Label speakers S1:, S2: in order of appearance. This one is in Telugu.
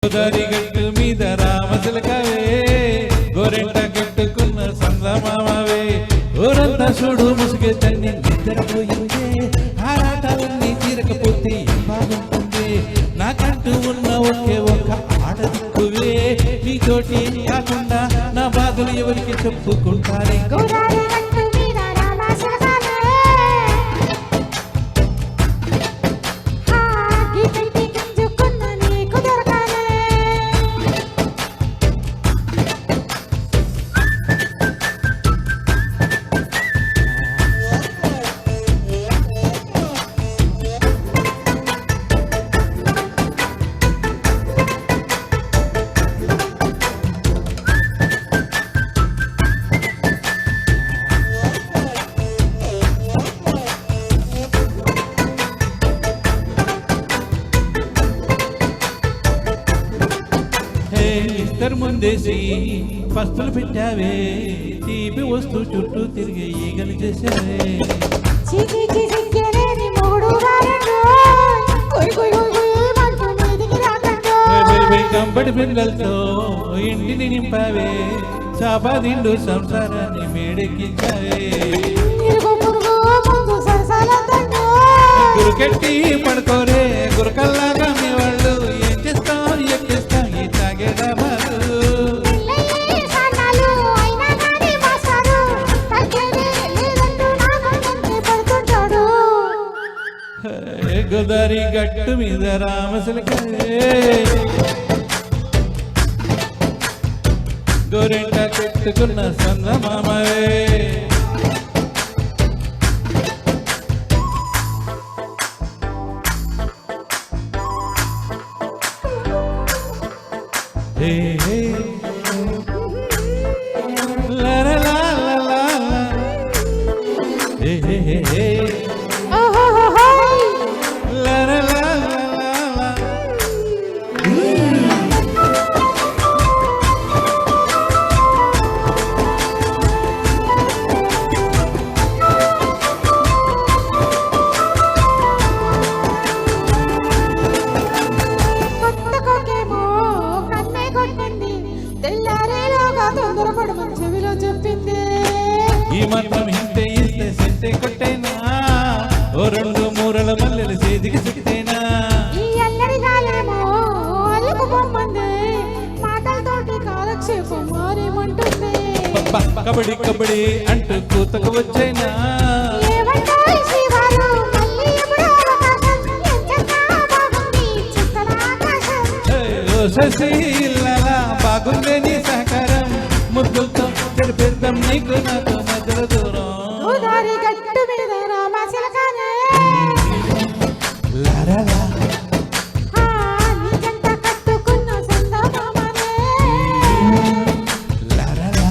S1: గోదారి గట్టు మీద రామచిలకవే గోరెంట గట్టుకున్న సందమామవే ఊరంతా చూడు ముసుగే తన్ని నిద్రపోయిందే ఆరాటాలన్నీ తీరకపోతే ఏం బాగుంటుంది నాకంటూ ఉన్న ఒకే ఒక ఆడదిక్కువే నీతోటి కాకుండా నా బాధలు ఎవరికి చెప్పుకుంటారే ఇద్దరు ముందేసి పస్తులు పెట్టావే తీపి వస్తూ చుట్టూ తిరిగి ఈగలు చేసావే కంబడి పిల్లలతో ఇంటిని నింపావే చాపాదిండు సంసారాన్ని మేడెక్కించావే గురుకెట్టి పడుకోరే గురకల్లాగా మీ వాళ్ళు ఏం చేస్తాం ఎక్కిస్తాం ఈ తాగేదా గోదారి గట్టు మీద రామచిలకవే గోరెంట కట్టుకున్న సందమామవే la la la la la hey hey hey oh ho ho hey la la la la la ఈ మాత్రం ఇంతే ఇస్తే సెంటే కొట్టేనా ఓ రెండు మూరల మల్లెలు చేతికి సిక్తేనా
S2: ఈ అల్లరి గాలేమో అల్లుకు బొమ్మంది మాటలతోటి కాలక్షేపం మారేమంటుంది
S1: కబడ్డీ కబడ్డీ అంటూ కూతకు వచ్చేనా బాగుందే నీ సహకారం ముద్దులతో తెరిపిద్దాం నీకు నాకు మధ్యలో దూరం
S2: గోదారి గట్టు మీద రామచిలకనే
S1: లారాలా
S2: నీకంట కట్టుకున్న సందమామనే
S1: లారాలా